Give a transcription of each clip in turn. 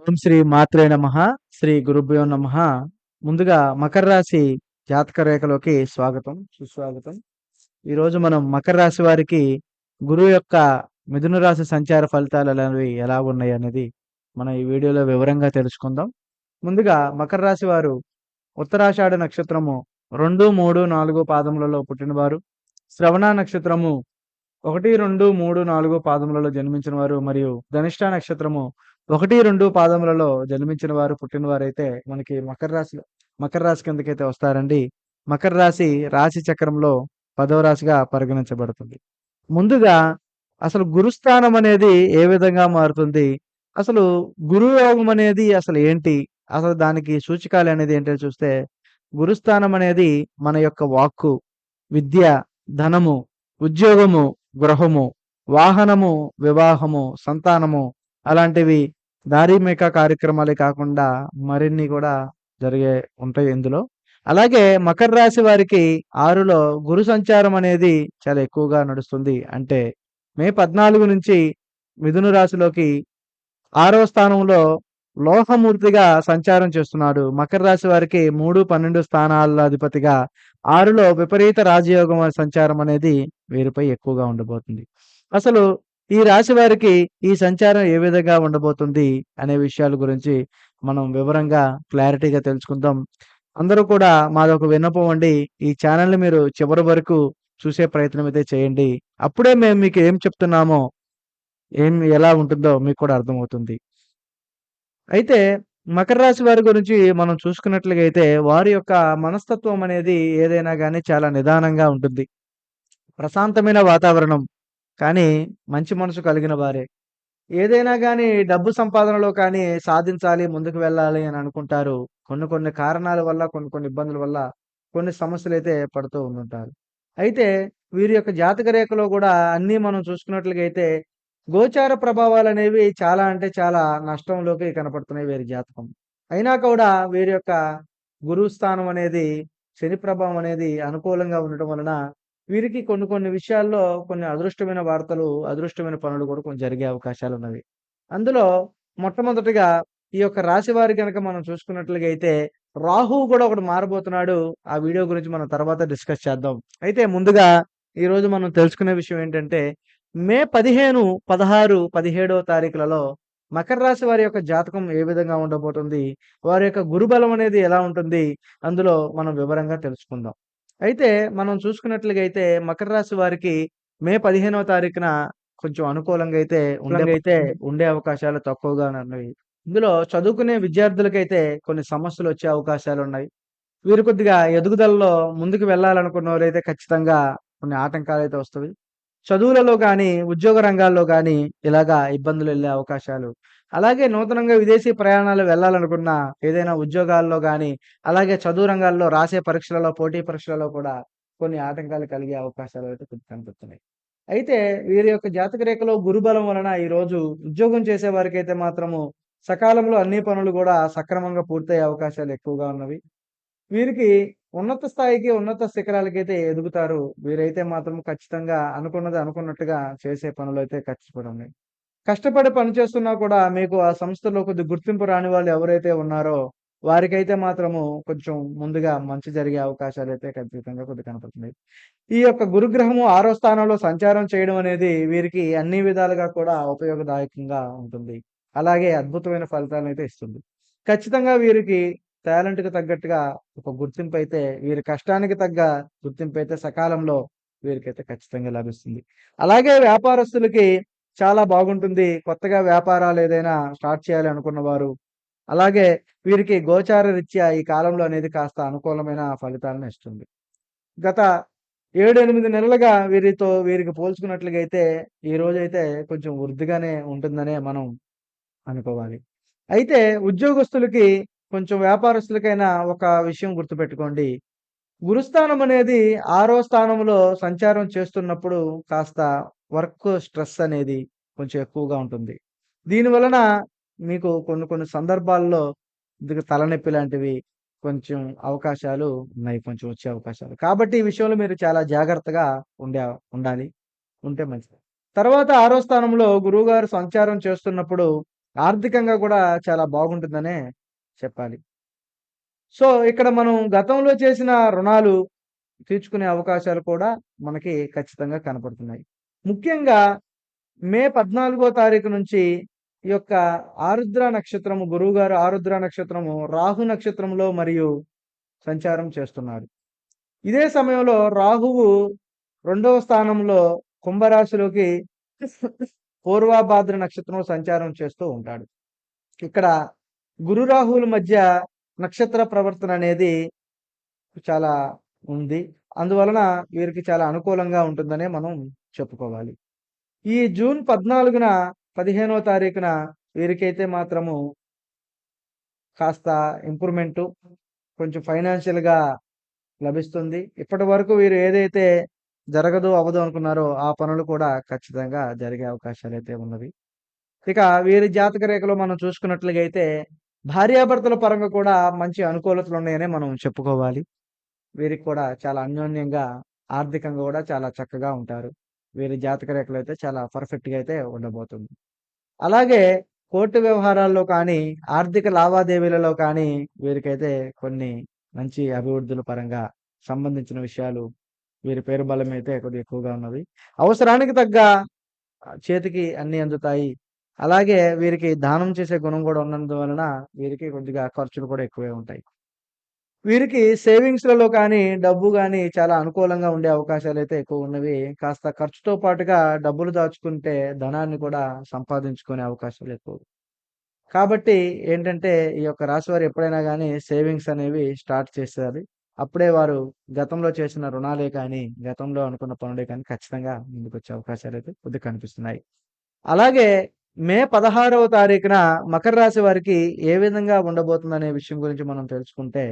ఓం శ్రీ మాత్రే నమః. శ్రీ గురుభ్యో నమః. ముందుగా మకర రాశి జాతక రేఖలోకి స్వాగతం, సుస్వాగతం. ఈరోజు మనం మకర రాశి వారికి గురువు యొక్క మిథున రాశి సంచార ఫలితాలు అనేవి ఎలా ఉన్నాయి అనేది మనం ఈ వీడియోలో వివరంగా తెలుసుకుందాం. ముందుగా మకర రాశి వారు ఉత్తరాషాఢ నక్షత్రము 2, 3, 4 పాదములలో పుట్టినవారు. శ్రవణ నక్షత్రము 1, 2, 3, 4 పాదములలో జన్మించిన వారు మరియు ధనిష్ట నక్షత్రము 1, 2 పాదములలో జన్మించిన వారు పుట్టినవారైతే మనకి మకర రాశి కిందకైతే వస్తారండి. మకర రాశి రాశి చక్రంలో 10వ రాశిగా పరిగణించబడుతుంది. ముందుగా అసలు గురుస్థానం అనేది ఏ విధంగా మారుతుంది? అసలు గురుయోగం అనేది అసలు ఏంటి? అసలు దానికి సూచికలు అనేది ఏంటో చూస్తే గురుస్థానం అనేది మన యొక్క వాక్కు, విద్య, ధనము, ఉద్యోగము, గృహము, వాహనము, వివాహము, సంతానము అలాంటివి ధార్మిక కార్యక్రమాలే కాకుండా మరిన్ని కూడా జరిగే ఉంటాయి ఇందులో. అలాగే మకర రాశి వారికి 6లో గురు సంచారం అనేది చాలా ఎక్కువగా నడుస్తుంది. అంటే మే 14 నుంచి మిథున రాశిలోకి 6వ స్థానంలో లోహమూర్తిగా సంచారం చేస్తున్నాడు. మకర రాశి వారికి 3, 12 స్థానాల అధిపతిగా 6లో విపరీత రాజయోగం సంచారం అనేది వీరిపై ఎక్కువగా ఉండబోతుంది. అసలు ఈ రాశి వారికి ఈ సంచారం ఏ విధంగా ఉండబోతుంది అనే విషయాల గురించి మనం వివరంగా క్లారిటీగా తెలుసుకుందాం. అందరూ కూడా మాదొక విన్నపం అండి. ఈ ఛానల్‌ని మీరు చివరి వరకు చూసే ప్రయత్నం అయితే చేయండి. అప్పుడే మేము మీకు ఏం చెప్తున్నామో, ఎలా ఉంటుందో మీకు కూడా అర్థమవుతుంది. అయితే మకర రాశి వారి గురించి మనం చూసుకున్నట్లుగా అయితే వారి యొక్క మనస్తత్వం అనేది ఏదైనా గాని చాలా నిదానంగా ఉంటుంది. ప్రశాంతమైన వాతావరణం కానీ మంచి మనసు కలిగిన వారే. ఏదైనా గాని డబ్బు సంపాదనలో కానీ సాధించాలి, ముందుకు వెళ్ళాలి అని అనుకుంటారు. కొన్ని కొన్ని కారణాల వల్ల, కొన్ని కొన్ని ఇబ్బందుల వల్ల కొన్ని సమస్యలైతే పడుతూ ఉండుంటారు. అయితే వీరి యొక్క జాతక రేఖలో గూడా అన్నీ మనం చూసుకున్నట్లుగా అయితే గోచార ప్రభావాలనేవి చాలా అంటే చాలా నష్టంలోకి కనపడుతున్నాయి వీరి జాతకం. అయినా కూడా వీరి యొక్క గురు స్థానం అనేది, శని ప్రభావం అనేది అనుకూలంగా ఉండటం వలన వీరికి కొన్ని కొన్ని విషయాల్లో కొన్ని అదృష్టమైన వార్తలు, అదృష్టమైన పనులు కూడా కొన్ని జరిగే అవకాశాలున్నవి. అందులో మొట్టమొదటిగా ఈ యొక్క రాశి వారి గనక మనం చూసుకున్నట్లుగా అయితే రాహువు కూడా ఒకడు మారబోతున్నాడు. ఆ వీడియో గురించి మనం తర్వాత డిస్కస్ చేద్దాం. అయితే ముందుగా ఈరోజు మనం తెలుసుకునే విషయం ఏంటంటే మే 15, 16, 17వ తారీఖులలో మకర రాశి వారి యొక్క జాతకం ఏ విధంగా ఉండబోతుంది? వారి యొక్క గురుబలం అనేది ఎలా ఉంటుంది? అందులో మనం వివరంగా తెలుసుకుందాం. అయితే మనం చూసుకున్నట్లుగా అయితే మకర రాశి వారికి మే 15వ తారీఖున కొంచెం అనుకూలంగా అయితే ఉండే అవకాశాలు తక్కువగానే ఉన్నవి. ఇందులో చదువుకునే విద్యార్థులకైతే కొన్ని సమస్యలొచ్చే అవకాశాలున్నాయి. వీరు కొద్దిగా ఎదుగుదలలో ముందుకు వెళ్ళాలనుకున్నోరైతే ఖచ్చితంగా కొన్ని ఆటంకాలైతే వస్తవి. చదువులలో గానీ, ఉద్యోగ రంగాల్లో గానీ ఇలాగా ఇబ్బందులెళ్ళే అవకాశాలు. అలాగే నూతనంగా విదేశీ ప్రయాణాలు వెళ్ళాలనుకున్న ఏదైనా ఉద్యోగాల్లో గానీ, అలాగే చదువు రంగాల్లో రాసే పరీక్షలలో, పోటీ పరీక్షలలో కూడా కొన్ని ఆటంకాలు కలిగే అవకాశాలైతే కొద్దిగా కనిపిస్తున్నాయి. అయితే వీరి యొక్క జాతక రేఖలో గురుబలం వలన ఈరోజు ఉద్యోగం చేసే వారికైతే మాత్రము సకాలంలో అన్ని పనులు గూడా సక్రమంగా పూర్తయ్యే అవకాశాలు ఎక్కువగా ఉన్నవి. వీరికి ఉన్నత స్థాయికి, ఉన్నత శిఖరాలకైతే ఎదుగుతారు. వీరైతే మాత్రం ఖచ్చితంగా అనుకున్నది అనుకున్నట్టుగా చేసే పనులైతే ఖచ్చితంగా ఉన్నాయి. కష్టపడి పని చేస్తున్నా కూడా మీకు ఆ సంస్థలో కొద్దిగా గుర్తింపు రాని వాళ్ళు ఎవరైతే ఉన్నారో, వారికైతే మాత్రము కొంచెం ముందుగా మంచి జరిగే అవకాశాలైతే ఖచ్చితంగా కొద్దిగా కనపడుతున్నాయి. ఈ యొక్క గురుగ్రహము 6వ స్థానంలో సంచారం చేయడం అనేది వీరికి అన్ని విధాలుగా కూడా ఉపయోగదాయకంగా ఉంటుంది. అలాగే అద్భుతమైన ఫలితాలనైతే ఇస్తుంది. ఖచ్చితంగా వీరికి టాలెంట్‌కి తగ్గట్టుగా ఒక గుర్తింపైతే వీరి కష్టానికి తగ్గ గుర్తింపైతే సకాలంలో వీరికైతే ఖచ్చితంగా లభిస్తుంది. అలాగే వ్యాపారస్తులకి చాలా బాగుంటుంది. కొత్తగా వ్యాపారాలు ఏదైనా స్టార్ట్ చేయాలి అనుకున్న వారు, అలాగే వీరికి గోచార రీత్యా ఈ కాలంలో అనేది కాస్త అనుకూలమైన ఫలితాలను ఇస్తుంది. గత 7, 8 నెలలుగా వీరికి పోల్చుకున్నట్లుగా అయితే ఈ రోజైతే కొంచెం వృద్ధిగానే ఉంటుందనే మనం అనుకోవాలి. అయితే ఉద్యోగస్తులకి కొంచెం వ్యాపారస్తులకైనా ఒక విషయం గుర్తుపెట్టుకోండి. గురుస్థానం అనేది 6వ స్థానంలో సంచారం చేస్తున్నప్పుడు కాస్త వర్క్ స్ట్రెస్ అనేది కొంచెం ఎక్కువగా ఉంటుంది. దీని వలన మీకు కొన్ని కొన్ని సందర్భాల్లో తలనొప్పి లాంటివి కొంచెం అవకాశాలు ఉన్నాయి. కొంచెం వచ్చే అవకాశాలు. కాబట్టి ఈ విషయంలో మీరు చాలా జాగ్రత్తగా ఉండాలి. ఉంటే మంచిది. తర్వాత 6వ స్థానంలో గురువుగారు సంచారం చేస్తున్నప్పుడు ఆర్థికంగా కూడా చాలా బాగుంటుందనే చెప్పాలి. సో, ఇక్కడ మనం గతంలో చేసిన రుణాలు తీర్చుకునే అవకాశాలు కూడా మనకి ఖచ్చితంగా కనపడుతున్నాయి. ముఖ్యంగా మే 14 తారీఖు నుంచి ఈ యొక్క ఆరుద్ర నక్షత్రము గురువుగారు ఆరుద్ర నక్షత్రము రాహు నక్షత్రంలో మరియు సంచారం చేస్తున్నారు. ఇదే సమయంలో రాహువు 2వ స్థానంలో కుంభరాశిలోకి పూర్వభాద్ర నక్షత్రంలో సంచారం చేస్తూ ఉంటాడు. ఇక్కడ గురు రాహువుల మధ్య నక్షత్ర ప్రవర్తన అనేది చాలా ఉంది. అందువలన వీరికి చాలా అనుకూలంగా ఉంటుందనే మనం చెప్పుకోవాలి. ఈ జూన్ 14న 15వ తారీఖున వీరికైతే మాత్రము కాస్త ఇంప్రూవ్‌మెంటు కొంచెం ఫైనాన్షియల్‌గా లభిస్తుంది. ఇప్పటివరకు వీరు ఏదైతే జరగదు, అవ్వదు అనుకున్నారో ఆ పనులు కూడా ఖచ్చితంగా జరిగే అవకాశాలైతే ఉన్నవి. ఇక వీరి జాతక రేఖలో మనం చూసుకున్నట్లుగైతే భార్యాభర్తల పరంగా కూడా మంచి అనుకూలతలున్నాయనే మనం చెప్పుకోవాలి. వీరికి కూడా చాలా అన్యోన్యంగా, ఆర్థికంగా గూడా చాలా చక్కగా ఉంటారు. వీరి జాతక రేఖలో అయితే చాలా పర్ఫెక్ట్‌గా అయితే ఉండబోతుంది. అలాగే కోర్టు వ్యవహారాల్లో కానీ, ఆర్థిక లావాదేవీలలో కానీ వీరికైతే కొన్ని మంచి అభివృద్ధుల పరంగా సంబంధించిన విషయాలు వీరి పేరు బలం అయితే కొద్దిగా ఎక్కువగా ఉన్నది. అవసరానికి తగ్గ చేతికి అన్నీ అందుతాయి. అలాగే వీరికి దానం చేసే గుణం గూడా ఉన్నందువలన వీరికి కొద్దిగా ఖర్చులు కూడా ఎక్కువే ఉంటాయి. వీరికి సేవింగ్స్‌లలో కానీ, డబ్బు గానీ చాలా అనుకూలంగా ఉండే అవకాశాలైతే ఎక్కువున్నవి. కాస్త ఖర్చుతో పాటుగా డబ్బులు దాచుకుంటే ధనాన్ని కూడా సంపాదించుకునే అవకాశాలు ఎక్కువ. కాబట్టి ఏంటంటే, ఈ యొక్క రాశివారు ఎప్పుడైనా గానీ సేవింగ్స్ అనేవి స్టార్ట్ చేసేయాలి. అప్పుడే వారు గతంలో చేసిన రుణాలే కానీ, గతంలో అనుకున్న పనులే కానీ ఖచ్చితంగా ముందుకొచ్చే అవకాశాలైతే కొద్దిగా కనిపిస్తున్నాయి. అలాగే మే 16వ తారీఖున మకర రాశి వారికి ఏ విధంగా ఉండబోతుందనే విషయం గురించి మనం తెలుసుకుంటే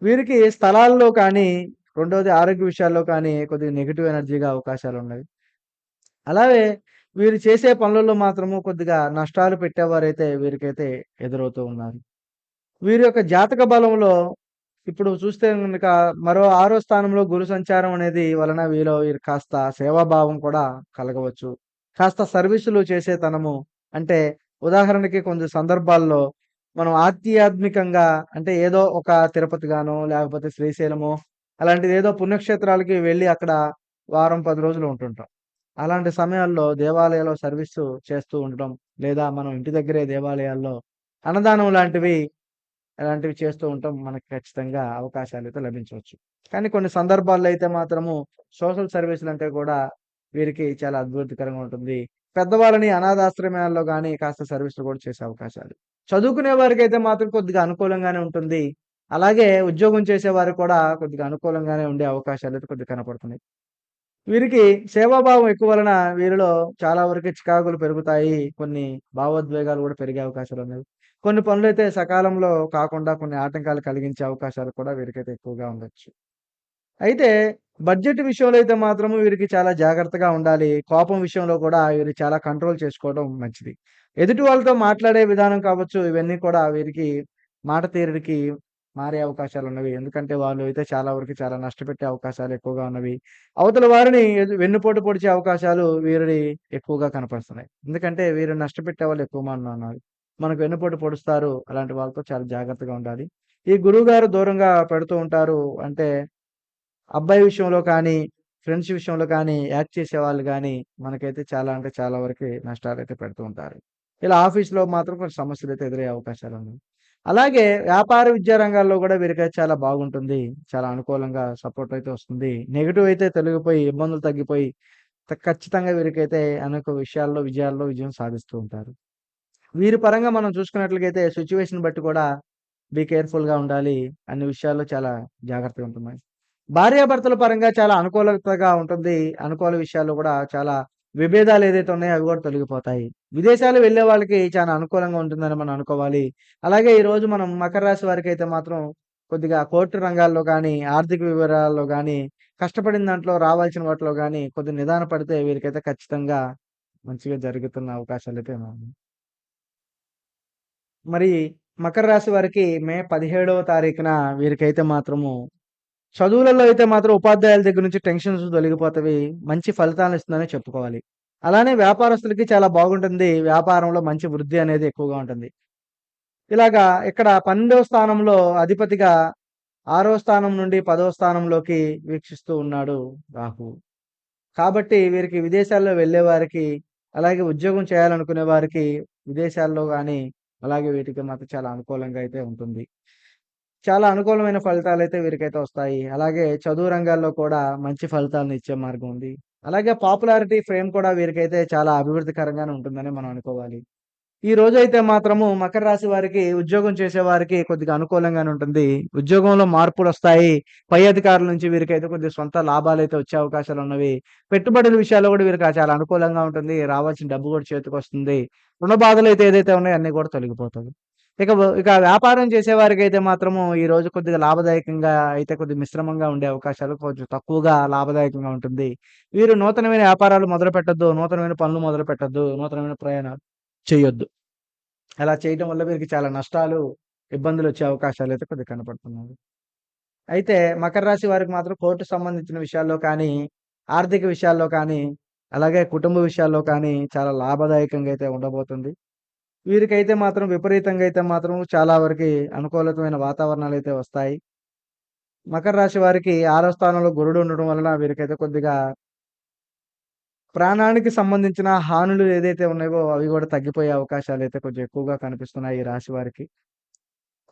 వీరికి స్థలాల్లో కానీ, రెండోది ఆరోగ్య విషయాల్లో కానీ కొద్దిగా నెగెటివ్ ఎనర్జీగా అవకాశాలున్నవి. అలాగే వీరు చేసే పనులలో మాత్రము కొద్దిగా నష్టాలు పెట్టేవారైతే వీరికైతే ఎదురవుతూ ఉన్నారు. వీరి యొక్క జాతక బలంలో ఇప్పుడు చూస్తే గనుక మరో 6వ స్థానంలో గురు సంచారం అనేది వలన వీరు కాస్త సేవాభావం కూడా కలగవచ్చు. కాస్త సర్వీసులు చేసేతనము అంటే ఉదాహరణకి కొన్ని సందర్భాల్లో మనం ఆధ్యాత్మికంగా అంటే ఏదో ఒక తిరుపతి గానో, లేకపోతే శ్రీశైలమో అలాంటిది ఏదో పుణ్యక్షేత్రాలకి వెళ్ళి అక్కడ వారం, 10 రోజులు ఉంటుంటాం. అలాంటి సమయాల్లో దేవాలయాల్లో సర్వీసు చేస్తూ ఉండడం, లేదా మనం ఇంటి దగ్గరే దేవాలయాల్లో అన్నదానం అలాంటివి చేస్తూ ఉంటాం. మనకు ఖచ్చితంగా అవకాశాలైతే లభించవచ్చు. కానీ కొన్ని సందర్భాల్లో అయితే మాత్రము సోషల్ సర్వీసులంటే కూడా వీరికి చాలా అద్భుతకరంగా ఉంటుంది. పెద్దవాళ్ళని అనాథాశ్రమాల్లో గాని కాస్త సర్వీసులు కూడా చేసే అవకాశాలు. చదువుకునే వారికైతే మాత్రం కొద్దిగా అనుకూలంగానే ఉంటుంది. అలాగే ఉద్యోగం చేసేవారికి కూడా కొద్దిగా అనుకూలంగానే ఉండే అవకాశాలైతే కొద్దిగా కనపడుతున్నాయి. వీరికి సేవాభావం ఎక్కువ వలన వీరిలో చాలా వరకు చికాకులు పెరుగుతాయి. కొన్ని భావోద్వేగాలు కూడా పెరిగే అవకాశాలున్నవి. కొన్ని పనులైతే సకాలంలో కాకుండా కొన్ని ఆటంకాలు కలిగించే అవకాశాలు కూడా వీరికైతే ఎక్కువగా ఉండొచ్చు. అయితే బడ్జెట్ విషయంలో అయితే మాత్రము వీరికి చాలా జాగ్రత్తగా ఉండాలి. కోపం విషయంలో కూడా వీరు చాలా కంట్రోల్ చేసుకోవడం మంచిది. ఎదుటి వాళ్ళతో మాట్లాడే విధానం కావచ్చు, ఇవన్నీ కూడా వీరికి మాట తీరుకి మారే అవకాశాలున్నవి. ఎందుకంటే వాళ్ళు అయితే చాలా వరకు చాలా నష్టపెట్టే అవకాశాలు ఎక్కువగా ఉన్నవి. అవతల వారిని వెన్నుపోటు పొడిచే అవకాశాలు వీరిని ఎక్కువగా కనపరుస్తున్నాయి. ఎందుకంటే వీరు నష్టపెట్టే వాళ్ళు ఎక్కువ మంది ఉన్నారు. మనకు వెన్నుపోటు పొడుస్తారు. అలాంటి వాళ్ళతో చాలా జాగ్రత్తగా ఉండాలి. ఈ గురువుగారు దూరంగా పెడుతూ ఉంటారు. అంటే అబ్బాయి విషయంలో కానీ, ఫ్రెండ్స్ విషయంలో కానీ, యాక్ట్ చేసేవాళ్ళు గానీ, మనకైతే చాలా అంటే చాలా వరకి నష్టాలైతే పెడుతూ ఉంటారు. ఇలా ఆఫీస్‌లో మాత్రం కొంచెం సమస్యలైతే ఎదురయ్యే అవకాశాలున్నాయి. అలాగే వ్యాపార, విద్యా రంగాల్లో గూడా వీరికైతే చాలా బాగుంటుంది. చాలా అనుకూలంగా సపోర్ట్ అయితే వస్తుంది. నెగెటివ్ అయితే తొలగిపోయి, ఇబ్బందులు తగ్గిపోయి, ఖచ్చితంగా వీరికైతే అనేక విషయాల్లో విజయం సాధిస్తూ ఉంటారు. వీరి పరంగా మనం చూసుకున్నట్లయితే సిట్యుయేషన్ బట్టి కూడా కేర్‌ఫుల్‌గా ఉండాలి. అన్ని విషయాల్లో చాలా జాగ్రత్తగా ఉంటున్నాయి. భార్యాభర్తల పరంగా చాలా అనుకూలతగా ఉంటుంది. అనుకూల విషయాల్లో కూడా చాలా విభేదాలు ఏదైతే ఉన్నాయో అవి కూడా తొలగిపోతాయి. విదేశాలు వెళ్ళే వాళ్ళకి చాలా అనుకూలంగా ఉంటుందని మనం అనుకోవాలి. అలాగే ఈరోజు మనం మకర రాశి వారికైతే మాత్రం కొద్దిగా కోర్టు రంగాల్లో గానీ, ఆర్థిక వివరాల్లో గానీ, కష్టపడిన దాంట్లో రావాల్సిన వాటిలో గానీ కొద్దిగా నిదాన పడితే వీరికైతే ఖచ్చితంగా మంచిగా జరుగుతున్న అవకాశాలైతే ఉన్నాయి. మరి మకర రాశి వారికి మే 17వ తారీఖున వీరికైతే మాత్రము చదువులలో అయితే మాత్రం ఉపాధ్యాయుల దగ్గర నుంచి టెన్షన్స్ తొలగిపోతవి. మంచి ఫలితాలనిస్తుందనే చెప్పుకోవాలి. అలానే వ్యాపారస్తులకి చాలా బాగుంటుంది. వ్యాపారంలో మంచి వృద్ధి అనేది ఎక్కువగా ఉంటుంది. ఇలాగా ఇక్కడ 12వ స్థానంలో అధిపతిగా 6వ స్థానం నుండి 10వ స్థానంలోకి వీక్షిస్తూ ఉన్నాడు రాహువు. కాబట్టి వీరికి విదేశాల్లో వెళ్ళేవారికి, అలాగే ఉద్యోగం చేయాలనుకునే వారికి విదేశాల్లో గాని, అలాగే వీటికి మాత్రం చాలా అనుకూలంగా అయితే ఉంటుంది. చాలా అనుకూలమైన ఫలితాలైతే వీరికైతే వస్తాయి. అలాగే చదువు రంగాల్లో కూడా మంచి ఫలితాలను ఇచ్చే మార్గం ఉంది. అలాగే పాపులారిటీ, ఫేమ్ కూడా వీరికైతే చాలా అభివృద్ధికరంగానే ఉంటుందని మనం అనుకోవాలి. ఈ రోజైతే మాత్రము మకర రాశి వారికి, ఉద్యోగం చేసేవారికి కొద్దిగా అనుకూలంగానే ఉంటుంది. ఉద్యోగంలో మార్పులొస్తాయి. పై అధికారుల నుంచి వీరికైతే కొద్దిగా సొంత లాభాలైతే వచ్చే అవకాశాలున్నవి. పెట్టుబడుల విషయాల్లో కూడా వీరికి చాలా అనుకూలంగా ఉంటుంది. రావాల్సిన డబ్బు కూడా చేతికొస్తుంది. రుణ బాధలైతే ఏదైతే ఉన్నాయో అన్నీ కూడా తొలగిపోతవి. ఇక వ్యాపారం చేసేవారికైతే మాత్రము ఈ రోజు కొద్దిగా లాభదాయకంగా అయితే కొద్దిగా మిశ్రమంగా ఉండే అవకాశాలు కొంచెం తక్కువగా లాభదాయకంగా ఉంటుంది. వీరు నూతనమైన వ్యాపారాలు మొదలుపెట్టొద్దు. నూతనమైన పనులు మొదలుపెట్టొద్దు. నూతనమైన ప్రయాణాలు చేయొద్దు. అలా చేయటం వల్ల వీరికి చాలా నష్టాలు, ఇబ్బందులొచ్చే అవకాశాలైతే కొద్దిగా కనపడుతున్నాయి. అయితే మకర రాశి వారికి మాత్రం కోర్టుకు సంబంధించిన విషయాల్లో కానీ, ఆర్థిక విషయాల్లో కానీ, అలాగే కుటుంబ విషయాల్లో కానీ చాలా లాభదాయకంగా అయితే ఉండబోతుంది. వీరికైతే మాత్రం విపరీతంగా అయితే మాత్రం చాలా వరకి అనుకూలతమైన వాతావరణాలైతే వస్తాయి. మకర రాశి వారికి 6వ స్థానంలో గురుడు ఉండడం వలన వీరికైతే కొద్దిగా ప్రాణానికి సంబంధించిన హానులు ఏదైతే ఉన్నాయో అవి గూడా తగ్గిపోయే అవకాశాలైతే కొంచెం ఎక్కువగా కనిపిస్తున్నాయి ఈ రాశి వారికి.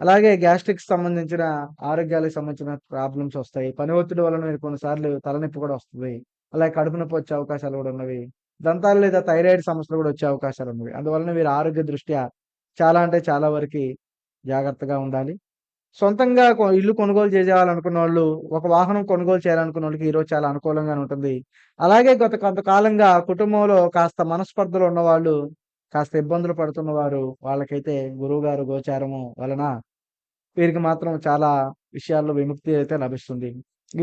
అలాగే గ్యాస్ట్రిక్స్ సంబంధించిన ఆరోగ్యాలకు సంబంధించిన ప్రాబ్లమ్స్ వస్తాయి. పని ఒత్తిడి వలన మీరు కొన్నిసార్లు తలనొప్పి కూడా వస్తది. అలాగే కడుపు నొప్పి వచ్చే అవకాశాలు గూడా ఉన్నవి. దంతాలు లేదా థైరాయిడ్ సమస్యలు గూడా వచ్చే అవకాశాలున్నవి. అందువలన వీరు ఆరోగ్య దృష్ట్యా చాలా అంటే చాలా వరకి జాగ్రత్తగా ఉండాలి. సొంతంగా ఇల్లు కొనుగోలు చేసేయాలనుకున్నోళ్ళు, ఒక వాహనం కొనుగోలు చేయాలనుకున్నోళ్ళకి ఈరోజు చాలా అనుకూలంగానే ఉంటుంది. అలాగే గత కొంతకాలంగా కుటుంబంలో కాస్త మనస్పర్ధలు ఉన్నవాళ్ళు, కాస్త ఇబ్బందులు పడుతున్నవారు, వాళ్ళకైతే గురువుగారు గోచారము వలన వీరికి మాత్రం చాలా విషయాల్లో విముక్తి అయితే లభిస్తుంది.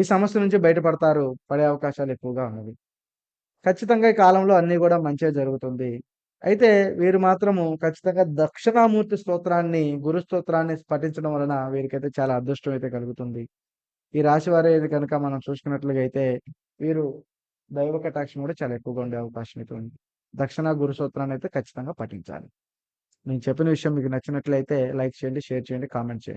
ఈ సమస్య నుంచి బయటపడతారు. పడే అవకాశాలు ఎక్కువగా ఉన్నవి. ఖచ్చితంగా ఈ కాలంలో అన్నీ గూడా మంచే జరుగుతుంది. అయితే వీరు మాత్రము ఖచ్చితంగా దక్షిణామూర్తి స్తోత్రాన్ని, గురు స్తోత్రాన్ని పఠించడం వలన వీరికైతే చాలా అదృష్టం అయితే కలుగుతుంది. ఈ రాశి వారేది కనుక మనం చూసుకున్నట్లుగా అయితే వీరు దైవ కటాక్షం కూడా చాలా ఎక్కువగా ఉండే అవకాశం అయితే ఉంది. దక్షిణ గురు స్తోత్రాన్ని అయితే ఖచ్చితంగా పఠించాలి. నేను చెప్పిన విషయం మీకు నచ్చినట్లయితే లైక్ చేయండి, షేర్ చేయండి, కామెంట్ చేయండి.